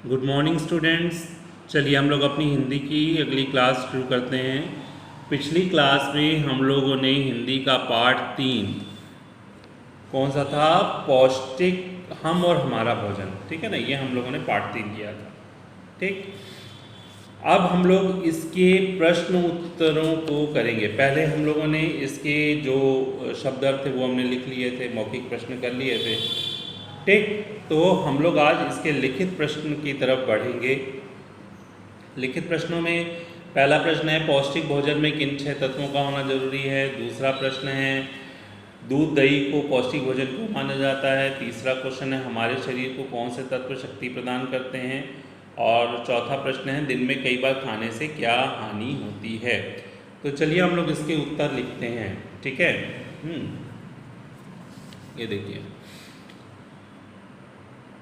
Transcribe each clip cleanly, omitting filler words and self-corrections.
Good morning students. चलिए हम लोग अपनी हिंदी की अगली क्लास शुरू करते हैं। पिछली क्लास में हम लोगों ने हिंदी का पार्ट 3 कौन सा था, पौष्टिक हम और हमारा भोजन, ठीक है ना, ये हम लोगों ने पार्ट 3 किया था। ठीक, अब हम लोग इसके प्रश्न उत्तरों को करेंगे। पहले हम लोगों ने इसके जो शब्द अर्थ थे वो हमने लिख लिए थे, मौखिक प्रश्न कर लिए थे। ठीक, तो हम लोग आज इसके लिखित प्रश्न की तरफ बढ़ेंगे। लिखित प्रश्नों में पहला प्रश्न है, पौष्टिक भोजन में किन 6 तत्वों का होना जरूरी है। दूसरा प्रश्न है, दूध दही को पौष्टिक भोजन क्यों माना जाता है। तीसरा क्वेश्चन है, हमारे शरीर को कौन से तत्व शक्ति प्रदान करते हैं। और चौथा प्रश्न है, दिन में कई बार खाने से क्या हानि होती है। तो चलिए हम लोग इसके उत्तर लिखते हैं, ठीक है। ये देखिए,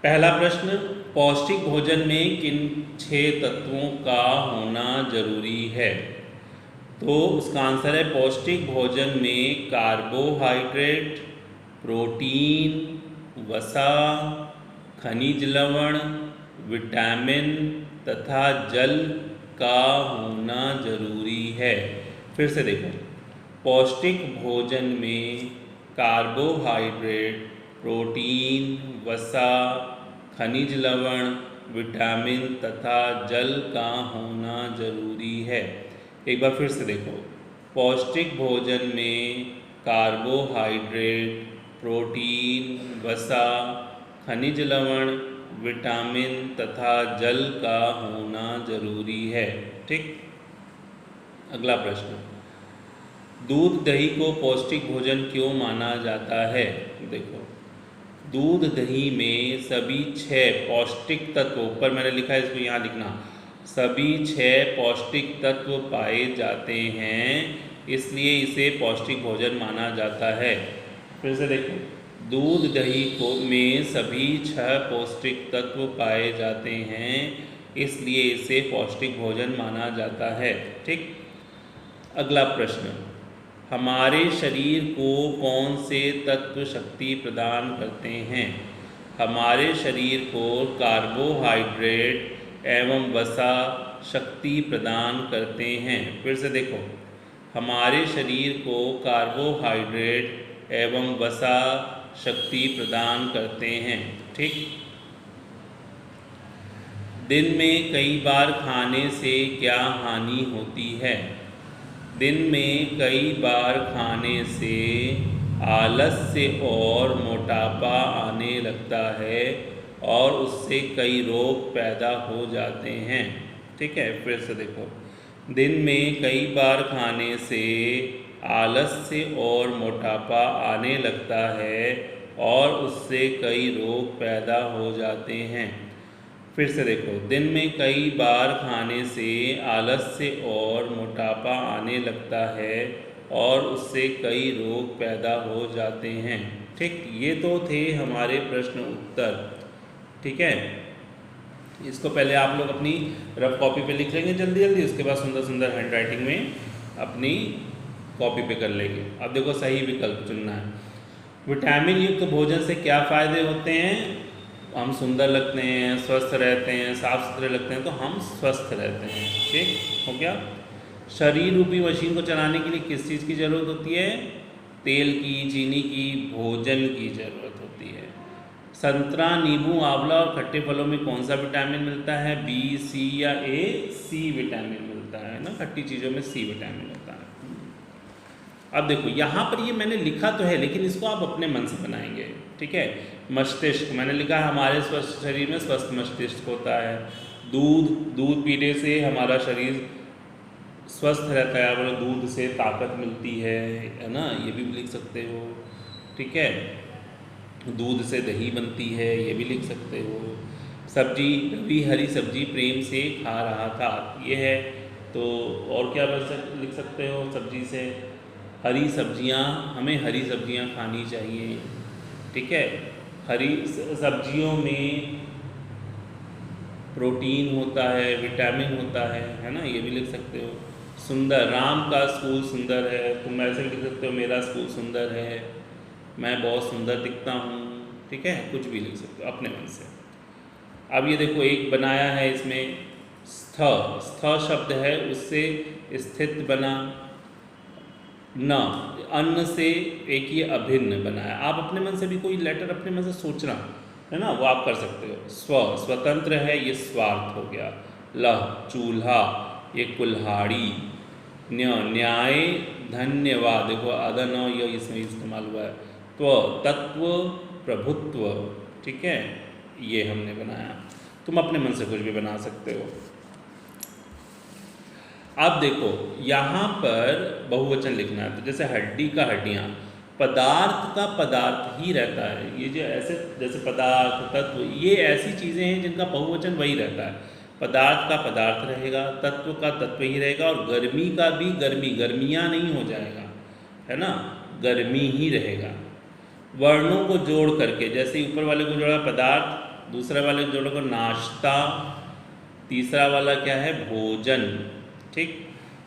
पहला प्रश्न, पौष्टिक भोजन में किन 6 तत्वों का होना जरूरी है। तो उसका आंसर है, पौष्टिक भोजन में कार्बोहाइड्रेट, प्रोटीन, वसा, खनिज लवण, विटामिन तथा जल का होना जरूरी है। फिर से देखो, पौष्टिक भोजन में कार्बोहाइड्रेट, प्रोटीन, वसा, खनिज लवण, विटामिन तथा जल का होना जरूरी है। एक बार फिर से देखो, पौष्टिक भोजन में कार्बोहाइड्रेट, प्रोटीन, वसा, खनिज लवण, विटामिन तथा जल का होना जरूरी है। ठीक, अगला प्रश्न, दूध दही को पौष्टिक भोजन क्यों माना जाता है। देखो, दूध दही में सभी 6 पौष्टिक तत्व, ऊपर मैंने लिखा है, इसको यहाँ लिखना, सभी 6 पौष्टिक तत्व पाए जाते हैं, इसलिए इसे पौष्टिक भोजन माना जाता है। फिर से देखो, दूध दही को में सभी 6 पौष्टिक तत्व पाए जाते हैं, इसलिए इसे पौष्टिक भोजन माना जाता है। ठीक, अगला प्रश्न, हमारे शरीर को कौन से तत्व शक्ति प्रदान करते हैं। हमारे शरीर को कार्बोहाइड्रेट एवं वसा शक्ति प्रदान करते हैं। फिर से देखो, हमारे शरीर को कार्बोहाइड्रेट एवं वसा शक्ति प्रदान करते हैं। ठीक, दिन में कई बार खाने से क्या हानि होती है। दिन में कई बार खाने से आलस्य और मोटापा आने लगता है और उससे कई रोग पैदा हो जाते हैं। ठीक है, फिर से देखो, दिन में कई बार खाने से आलस्य और मोटापा आने लगता है और उससे कई रोग पैदा हो जाते हैं। फिर से देखो, दिन में कई बार खाने से आलस्य और मोटापा आने लगता है और उससे कई रोग पैदा हो जाते हैं। ठीक, ये तो थे हमारे प्रश्न उत्तर। ठीक है, इसको पहले आप लोग अपनी रफ कॉपी पे लिख लेंगे जल्दी जल्दी, उसके बाद सुंदर सुंदर हैंड राइटिंग में अपनी कॉपी पे कर लेंगे। अब देखो, सही विकल्प चुनना है। विटामिन युक्त भोजन से क्या फ़ायदे होते हैं। हम सुंदर लगते हैं, स्वस्थ रहते हैं, साफ सुथरे लगते हैं, तो हम स्वस्थ रहते हैं। ठीक हो गया। शरीर रूपी मशीन को चलाने के लिए किस चीज़ की ज़रूरत होती है। तेल की, चीनी की, भोजन की ज़रूरत होती है। संतरा, नींबू, आंवला और खट्टे फलों में कौन सा विटामिन मिलता है। बी, सी या ए। सी विटामिन मिलता है ना, खट्टी चीज़ों में सी विटामिन होता है। अब देखो, यहाँ पर ये मैंने लिखा तो है, लेकिन इसको आप अपने मन से बनाएंगे। ठीक है, मस्तिष्क मैंने लिखा है, हमारे स्वस्थ शरीर में स्वस्थ मस्तिष्क होता है। दूध पीने से हमारा शरीर स्वस्थ रहता है, मतलब दूध से ताकत मिलती है ना, ये भी लिख सकते हो। ठीक है, दूध से दही बनती है, ये भी लिख सकते हो। सब्जी, रवि हरी सब्जी प्रेम से खा रहा था, ये है। तो और क्या लिख सकते हो सब्जी से। हरी सब्जियां, हमें हरी सब्जियां खानी चाहिए। ठीक है, हरी सब्जियों में प्रोटीन होता है, विटामिन होता है ना, ये भी लिख सकते हो। सुंदर, राम का स्कूल सुंदर है, तुम ऐसे लिख सकते हो, मेरा स्कूल सुंदर है, मैं बहुत सुंदर दिखता हूँ। ठीक है, कुछ भी लिख सकते हो अपने मन से। अब ये देखो एक बनाया है इसमें स्थ, स्थ शब्द है उससे स्थित बना। न, अन्न से एक ये अभिन्न बनाया। आप अपने मन से भी कोई लेटर अपने मन से सोचना है ना, वो आप कर सकते हो। स्व, स्वतंत्र है, ये स्वार्थ हो गया। लह, चूल्हा, ये कुल्हाड़ी। न्य, न्याय, धन्यवाद, देखो अदन ये इसमें इस्तेमाल हुआ है। त्व, तत्व, प्रभुत्व, ठीक है, ये हमने बनाया। तुम अपने मन से कुछ भी बना सकते हो। अब देखो यहाँ पर बहुवचन लिखना है, तो जैसे हड्डी का हड्डियाँ, पदार्थ का पदार्थ ही रहता है। ये जो ऐसे जैसे पदार्थ, तत्व, ये ऐसी चीज़ें हैं जिनका बहुवचन वही रहता है। पदार्थ का पदार्थ रहेगा, तत्व का तत्व ही रहेगा, और गर्मी का भी गर्मी, गर्मियाँ नहीं हो जाएगा, है ना, गर्मी ही रहेगा। वर्णों को जोड़ करके, जैसे ऊपर वाले को जोड़ा पदार्थ, दूसरे वाले को जोड़ा को नाश्ता, तीसरा वाला क्या है, भोजन, ठीक।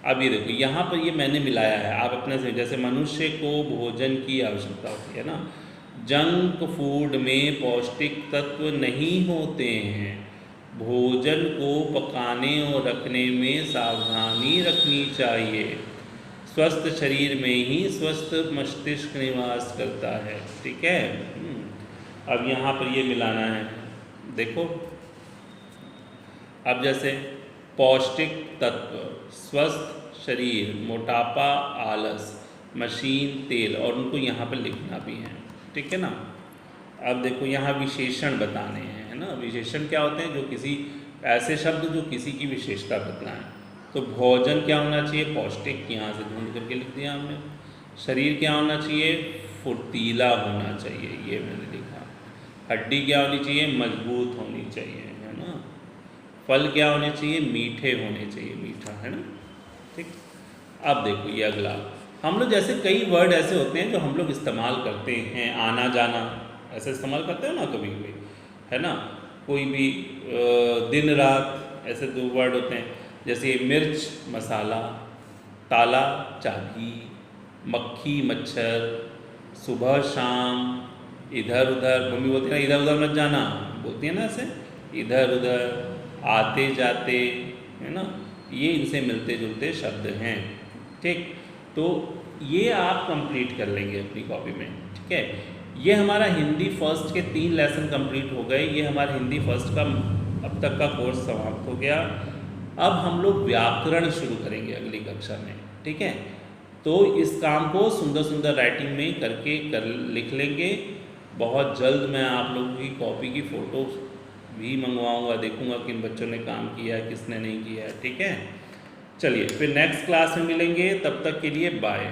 अब ये देखो यहाँ पर ये मैंने मिलाया है, आप अपने से, जैसे मनुष्य को भोजन की आवश्यकता होती है ना, जंक फूड में पौष्टिक तत्व नहीं होते हैं, भोजन को पकाने और रखने में सावधानी रखनी चाहिए, स्वस्थ शरीर में ही स्वस्थ मस्तिष्क निवास करता है, ठीक है। अब यहाँ पर ये मिलाना है, देखो अब जैसे पौष्टिक तत्व, स्वस्थ शरीर, मोटापा, आलस, मशीन, तेल, और उनको यहाँ पर लिखना भी है, ठीक है ना। अब देखो यहाँ विशेषण बताने हैं, है ना। विशेषण क्या होते हैं, जो किसी ऐसे शब्द जो किसी की विशेषता बतलाएं। तो भोजन क्या होना चाहिए, पौष्टिक, यहाँ से ढूंढ करके लिख दिया हमने। शरीर क्या होना चाहिए, फुर्तीला होना चाहिए, ये मैंने लिखा। हड्डी क्या होनी चाहिए, मजबूत होनी चाहिए, है ना। फल क्या होने चाहिए, मीठे होने चाहिए, मीठा, है ना, ठीक। अब देखो ये अगला, हम लोग जैसे कई वर्ड ऐसे होते हैं जो हम लोग इस्तेमाल करते हैं, आना जाना ऐसे इस्तेमाल करते हो ना कभी कभी, है ना। कोई भी दिन रात, ऐसे दो वर्ड होते हैं, जैसे मिर्च, मसाला, ताला, चाबी, मक्खी, मच्छर, सुबह शाम, इधर उधर, मम्मी बोलती है ना इधर उधर मत जाना, बोलती है ना ऐसे, इधर उधर, आते जाते, है ना, ये इनसे मिलते जुलते शब्द हैं, ठीक। तो ये आप कंप्लीट कर लेंगे अपनी कॉपी में, ठीक है। ये हमारा हिंदी फर्स्ट के 3 लेसन कंप्लीट हो गए। ये हमारा हिंदी फर्स्ट का अब तक का कोर्स समाप्त हो गया। अब हम लोग व्याकरण शुरू करेंगे अगली कक्षा में, ठीक है। तो इस काम को सुंदर सुंदर राइटिंग में करके लिख लेंगे। बहुत जल्द मैं आप लोगों की कॉपी की फ़ोटो भी मंगवाऊंगा, देखूंगा किन बच्चों ने काम किया है, किसने नहीं किया है, ठीक है। चलिए फिर नेक्स्ट क्लास में मिलेंगे, तब तक के लिए बाय।